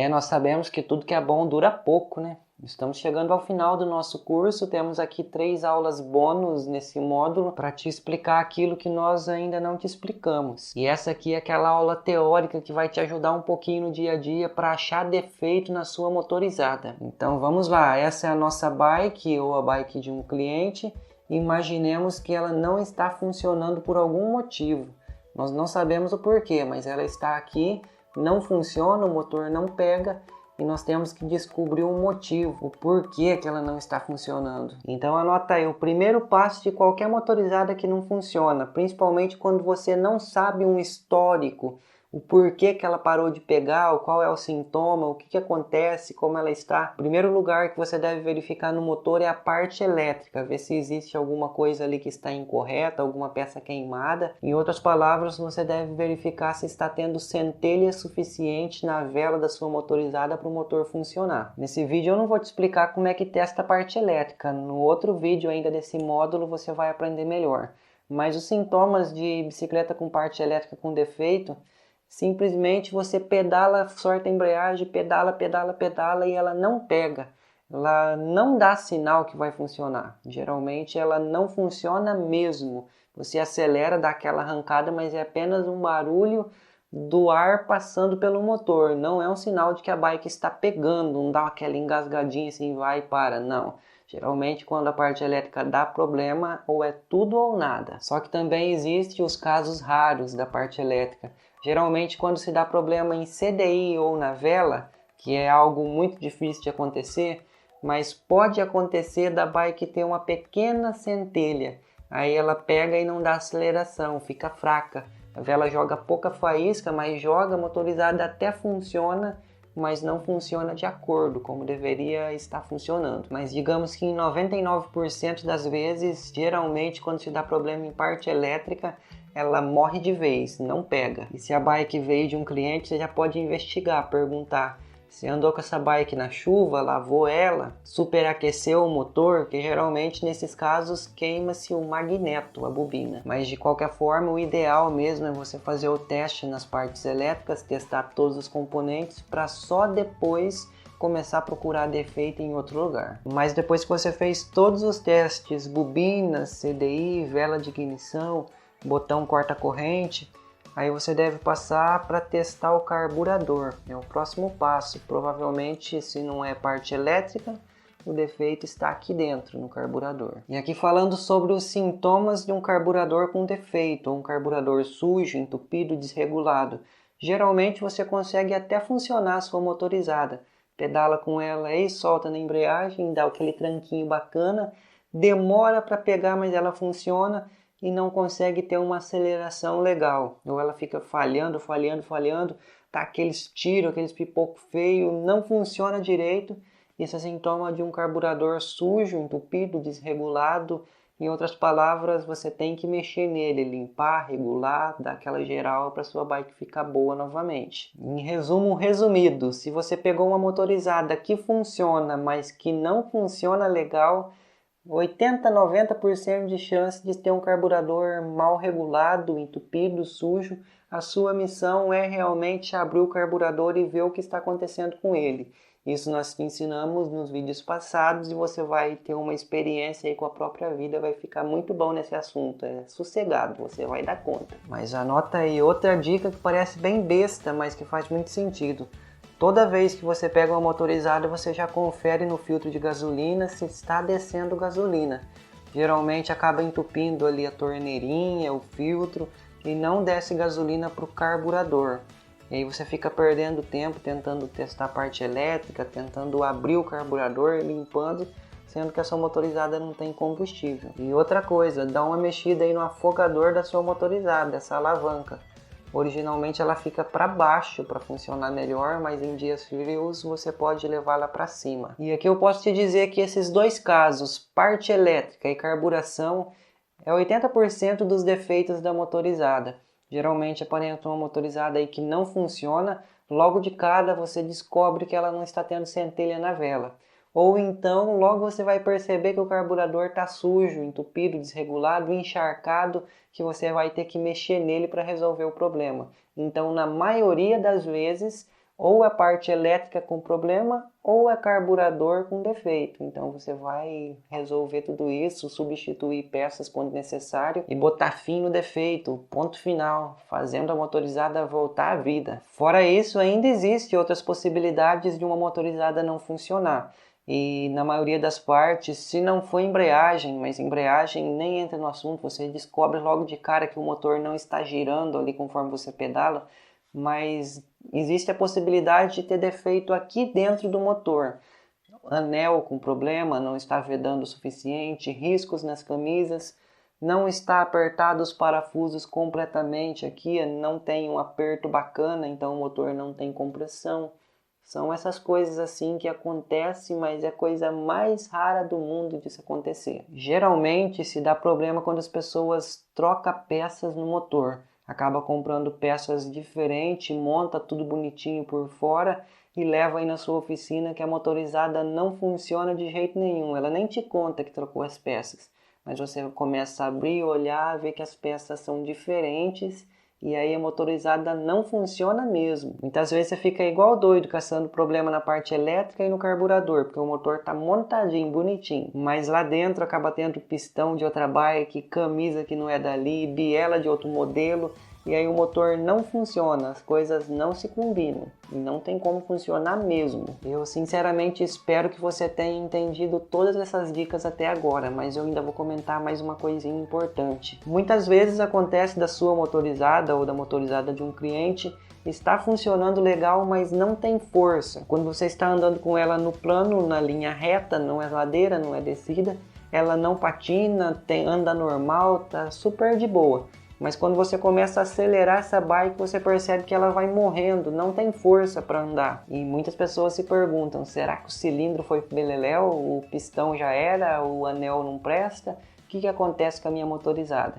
Nós sabemos que tudo que é bom dura pouco, né? Estamos chegando ao final do nosso curso, temos aqui 3 aulas bônus nesse módulo para te explicar aquilo que nós ainda não te explicamos. E essa aqui é aquela aula teórica que vai te ajudar um pouquinho no dia a dia para achar defeito na sua motorizada. Então vamos lá, essa é a nossa bike ou a bike de um cliente. Imaginemos que ela não está funcionando por algum motivo. Nós não sabemos o porquê, mas ela está aqui, não funciona, o motor não pega. E nós temos que descobrir um motivo, o porquê que ela não está funcionando. Então anota aí, o primeiro passo de qualquer motorizada que não funciona, principalmente quando você não sabe um histórico, o porquê que ela parou de pegar, qual é o sintoma, o que acontece, como ela está. O primeiro lugar que você deve verificar no motor é a parte elétrica, ver se existe alguma coisa ali que está incorreta, alguma peça queimada. Em outras palavras, você deve verificar se está tendo centelha suficiente na vela da sua motorizada para o motor funcionar. Nesse vídeo eu não vou te explicar como é que testa a parte elétrica, no outro vídeo ainda desse módulo você vai aprender melhor. Mas os sintomas de bicicleta com parte elétrica com defeito, simplesmente você pedala, sorta a embreagem, pedala e ela não pega. Ela não dá sinal que vai funcionar. Geralmente ela não funciona mesmo. Você acelera, dá aquela arrancada, mas é apenas um barulho do ar passando pelo motor. Não é um sinal de que a bike está pegando, não dá aquela engasgadinha assim, vai e para, não. Geralmente quando a parte elétrica dá problema, ou é tudo ou nada. Só que também existem os casos raros da parte elétrica. Geralmente quando se dá problema em CDI ou na vela, que é algo muito difícil de acontecer, mas pode acontecer da bike ter uma pequena centelha. Aí ela pega e não dá aceleração, fica fraca. A vela joga pouca faísca, mas joga, a motorizada até funciona, mas não funciona de acordo como deveria estar funcionando. Mas digamos que em 99% das vezes, geralmente quando se dá problema em parte elétrica, ela morre de vez, não pega. E se a bike veio de um cliente, você já pode investigar, perguntar se andou com essa bike na chuva, lavou ela, superaqueceu o motor, que geralmente nesses casos queima-se o magneto, a bobina. Mas de qualquer forma, o ideal mesmo é você fazer o teste nas partes elétricas, testar todos os componentes para só depois começar a procurar defeito em outro lugar. Mas depois que você fez todos os testes, bobinas, CDI, vela de ignição, botão corta-corrente, aí você deve passar para testar o carburador. É o próximo passo. Provavelmente, se não é parte elétrica, o defeito está aqui dentro, no carburador. E aqui falando sobre os sintomas de um carburador com defeito, ou um carburador sujo, entupido, desregulado. Geralmente você consegue até funcionar a sua motorizada. Pedala com ela e solta na embreagem, dá aquele tranquinho bacana, demora para pegar, mas ela funciona e não consegue ter uma aceleração legal. Ou ela fica falhando, tá aqueles tiros, aqueles pipocos feios, não funciona direito. Isso é sintoma de um carburador sujo, entupido, desregulado. Em outras palavras, você tem que mexer nele, limpar, regular, dar aquela geral para sua bike ficar boa novamente. Em resumo resumido, se você pegou uma motorizada que funciona, mas que não funciona legal, 80 a 90% de chance de ter um carburador mal regulado, entupido, sujo. A sua missão é realmente abrir o carburador e ver o que está acontecendo com ele. Isso nós te ensinamos nos vídeos passados e você vai ter uma experiência aí com a própria vida, vai ficar muito bom nesse assunto. É sossegado, você vai dar conta. Mas anota aí outra dica que parece bem besta, mas que faz muito sentido. Toda vez que você pega uma motorizada, você já confere no filtro de gasolina se está descendo gasolina. Geralmente acaba entupindo ali a torneirinha, o filtro, e não desce gasolina para o carburador. E aí você fica perdendo tempo tentando testar a parte elétrica, tentando abrir o carburador, limpando, sendo que a sua motorizada não tem combustível. E outra coisa, dá uma mexida aí no afogador da sua motorizada, essa alavanca. Originalmente ela fica para baixo para funcionar melhor, mas em dias frios você pode levá-la para cima. E aqui eu posso te dizer que esses dois casos, parte elétrica e carburação, é 80% dos defeitos da motorizada. Geralmente aparenta uma motorizada aí que não funciona, logo de cara você descobre que ela não está tendo centelha na vela. Ou então logo você vai perceber que o carburador está sujo, entupido, desregulado, encharcado, que você vai ter que mexer nele para resolver o problema. Então, na maioria das vezes, ou a parte elétrica com problema ou é carburador com defeito. Então você vai resolver tudo isso, substituir peças quando necessário e botar fim no defeito, ponto final, fazendo a motorizada voltar à vida. Fora isso, ainda existem outras possibilidades de uma motorizada não funcionar. E na maioria das partes, se não for embreagem, mas embreagem nem entra no assunto, você descobre logo de cara que o motor não está girando ali conforme você pedala, mas existe a possibilidade de ter defeito aqui dentro do motor. Anel com problema, não está vedando o suficiente, riscos nas camisas, não está apertado os parafusos completamente aqui, não tem um aperto bacana, então o motor não tem compressão. São essas coisas assim que acontecem, mas é a coisa mais rara do mundo disso acontecer. Geralmente se dá problema quando as pessoas trocam peças no motor. Acaba comprando peças diferentes, monta tudo bonitinho por fora e leva aí na sua oficina que a motorizada não funciona de jeito nenhum. Ela nem te conta que trocou as peças, mas você começa a abrir, olhar, ver que as peças são diferentes e aí a motorizada não funciona mesmo. Muitas vezes você fica igual doido caçando problema na parte elétrica e no carburador, porque o motor está montadinho, bonitinho, mas lá dentro acaba tendo pistão de outra bike, camisa que não é dali, biela de outro modelo, e aí o motor não funciona, as coisas não se combinam e não tem como funcionar mesmo. Eu sinceramente espero que você tenha entendido todas essas dicas até agora, mas eu ainda vou comentar mais uma coisinha importante. Muitas vezes acontece da sua motorizada ou da motorizada de um cliente está funcionando legal, mas não tem força. Quando você está andando com ela no plano, na linha reta, não é ladeira, não é descida, ela não patina, anda normal, tá super de boa. Mas quando você começa a acelerar essa bike, você percebe que ela vai morrendo, não tem força para andar. E muitas pessoas se perguntam, será que o cilindro foi beleléu, o pistão já era, o anel não presta? O que acontece com a minha motorizada?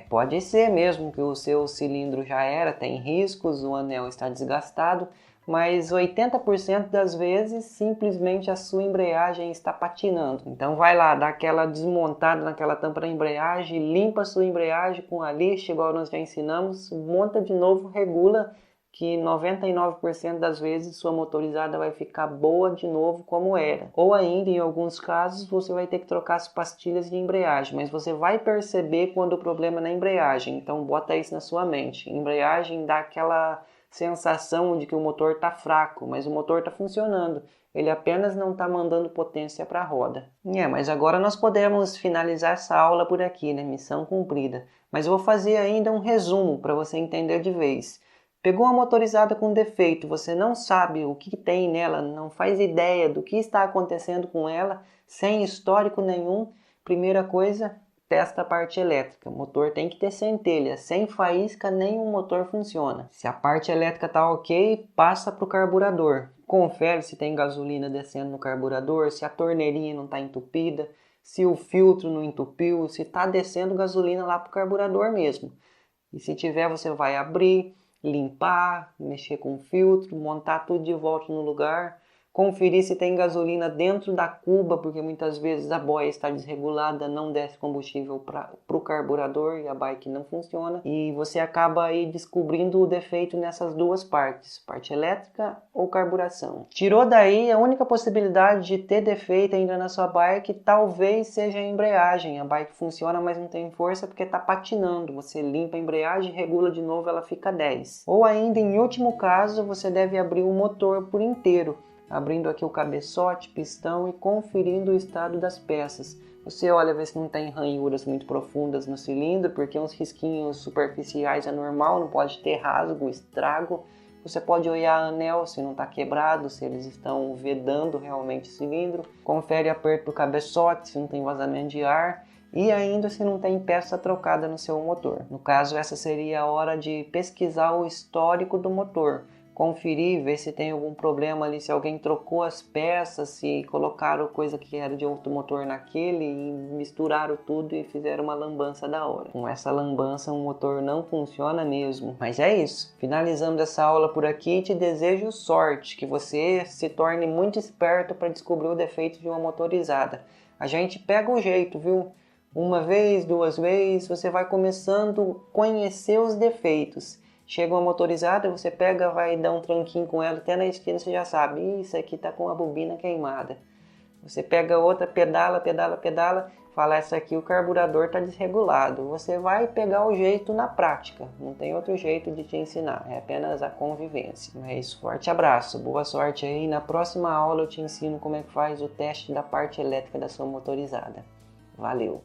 Pode ser mesmo que o seu cilindro já era, tem riscos, o anel está desgastado, mas 80% das vezes simplesmente a sua embreagem está patinando. Então vai lá, dá aquela desmontada naquela tampa da embreagem, limpa a sua embreagem com a lixa, igual nós já ensinamos, monta de novo, regula, que 99% das vezes sua motorizada vai ficar boa de novo como era. Ou ainda, em alguns casos, você vai ter que trocar as pastilhas de embreagem, mas você vai perceber quando o problema é na embreagem, então bota isso na sua mente. Embreagem dá aquela sensação de que o motor está fraco, mas o motor está funcionando. Ele apenas não está mandando potência para a roda. Mas agora nós podemos finalizar essa aula por aqui, né? Missão cumprida. Mas eu vou fazer ainda um resumo para você entender de vez. Pegou uma motorizada com defeito, você não sabe o que tem nela, não faz ideia do que está acontecendo com ela, sem histórico nenhum. Primeira coisa, testa a parte elétrica. O motor tem que ter centelha, sem faísca nenhum motor funciona. Se a parte elétrica está ok, passa para o carburador. Confere se tem gasolina descendo no carburador, se a torneirinha não está entupida, se o filtro não entupiu, se está descendo gasolina lá para o carburador mesmo. E se tiver, você vai abrir, limpar, mexer com o filtro, montar tudo de volta no lugar, conferir se tem gasolina dentro da cuba, porque muitas vezes a boia está desregulada, não desce combustível para o carburador e a bike não funciona. E você acaba aí descobrindo o defeito nessas duas partes, parte elétrica ou carburação. Tirou daí, a única possibilidade de ter defeito ainda na sua bike talvez seja a embreagem. A bike funciona, mas não tem força porque está patinando. Você limpa a embreagem, regula de novo, ela fica 10. Ou ainda, em último caso, você deve abrir o motor por inteiro, abrindo aqui o cabeçote, pistão e conferindo o estado das peças. Você olha, vê se não tem ranhuras muito profundas no cilindro, porque uns risquinhos superficiais é normal, não pode ter rasgo, estrago. Você pode olhar anel se não está quebrado, se eles estão vedando realmente o cilindro. Confere aperto do cabeçote, se não tem vazamento de ar. E ainda se não tem peça trocada no seu motor. No caso, essa seria a hora de pesquisar o histórico do motor. Conferir, ver se tem algum problema ali, se alguém trocou as peças, se colocaram coisa que era de outro motor naquele e misturaram tudo e fizeram uma lambança da hora. Com essa lambança o motor não funciona mesmo. Mas é isso. Finalizando essa aula por aqui, te desejo sorte, que você se torne muito esperto para descobrir o defeito de uma motorizada. A gente pega o jeito, viu? Uma vez, duas vezes, você vai começando a conhecer os defeitos. Chega uma motorizada, você pega, vai dar um tranquinho com ela, até na esquina você já sabe, isso aqui tá com a bobina queimada. Você pega outra, pedala, pedala, pedala, fala, essa aqui o carburador tá desregulado. Você vai pegar o jeito na prática, não tem outro jeito de te ensinar, é apenas a convivência. É isso, forte abraço, boa sorte aí. Na próxima aula eu te ensino como é que faz o teste da parte elétrica da sua motorizada. Valeu!